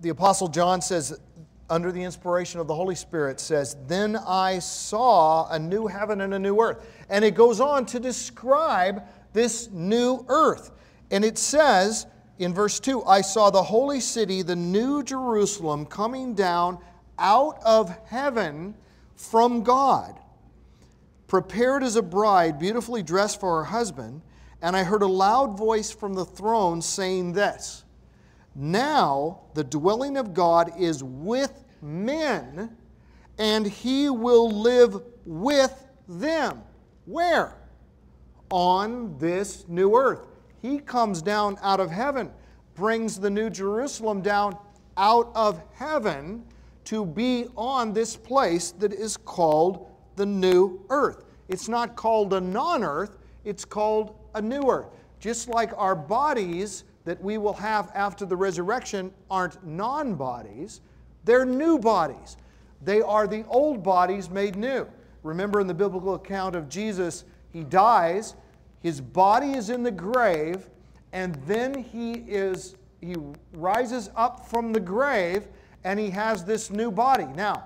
The Apostle John says, under the inspiration of the Holy Spirit, says, "Then I saw a new heaven and a new earth." And it goes on to describe this new earth. And it says in verse 2, "I saw the holy city, the new Jerusalem, coming down out of heaven from God, prepared as a bride, beautifully dressed for her husband. And I heard a loud voice from the throne saying this, 'Now the dwelling of God is with men, and He will live with them.'" Where? On this new earth. He comes down out of heaven, brings the new Jerusalem down out of heaven to be on this place that is called the new earth. It's not called a non-earth, it's called a new earth. Just like our bodies that we will have after the resurrection aren't non-bodies, they're new bodies. They are the old bodies made new. Remember in the biblical account of Jesus, He dies, His body is in the grave, and then He rises up from the grave, and He has this new body. Now,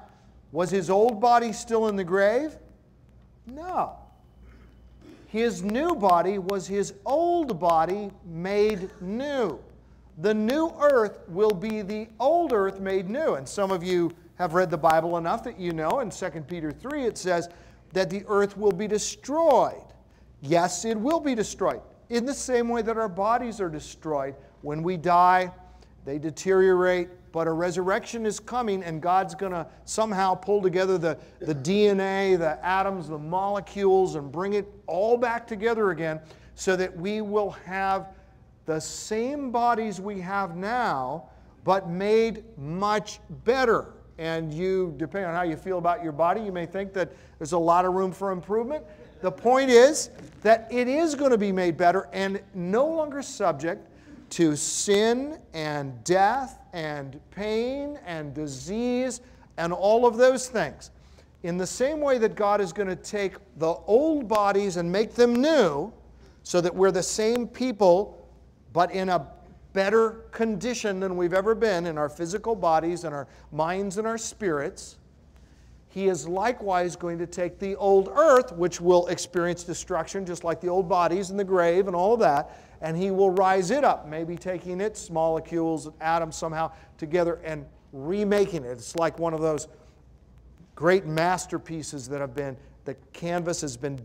was His old body still in the grave? No. His new body was His old body made new. The new earth will be the old earth made new. And some of you have read the Bible enough that you know in 2 Peter 3 it says that the earth will be destroyed. Yes, it will be destroyed. In the same way that our bodies are destroyed. When we die, they deteriorate, but a resurrection is coming, and God's going to somehow pull together the DNA, the atoms, the molecules, and bring it all back together again so that we will have the same bodies we have now, but made much better. And you, depending on how you feel about your body, you may think that there's a lot of room for improvement. The point is that it is going to be made better and no longer subject to sin and death and pain and disease and all of those things. In the same way that God is going to take the old bodies and make them new so that we're the same people but in a better condition than we've ever been in our physical bodies and our minds and our spirits, He is likewise going to take the old earth, which will experience destruction just like the old bodies in the grave and all of that, and He will rise it up, maybe taking its molecules and atoms somehow together and remaking it. It's like one of those great masterpieces that have been, the canvas has been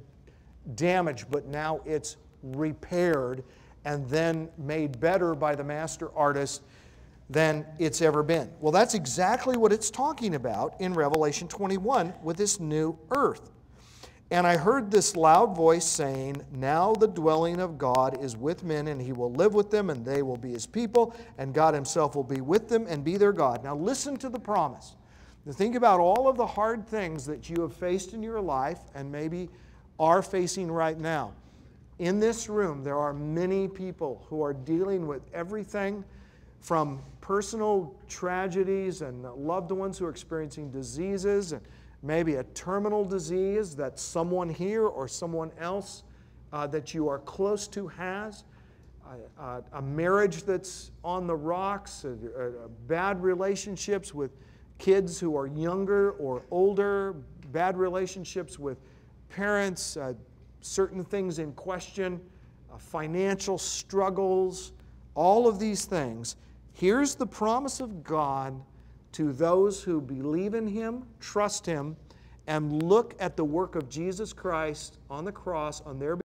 damaged, but now it's repaired and then made better by the master artist than it's ever been. Well, that's exactly what it's talking about in Revelation 21 with this new earth. "And I heard this loud voice saying, 'Now the dwelling of God is with men, and He will live with them, and they will be His people, and God Himself will be with them and be their God.'" Now listen to the promise. Now think about all of the hard things that you have faced in your life and maybe are facing right now. In this room, there are many people who are dealing with everything from personal tragedies and loved ones who are experiencing diseases and maybe a terminal disease that someone here or someone else that you are close to has, a marriage that's on the rocks, bad relationships with kids who are younger or older, bad relationships with parents, certain things in question, financial struggles, all of these things. Here's the promise of God to those who believe in Him, trust Him, and look at the work of Jesus Christ on the cross on their behalf.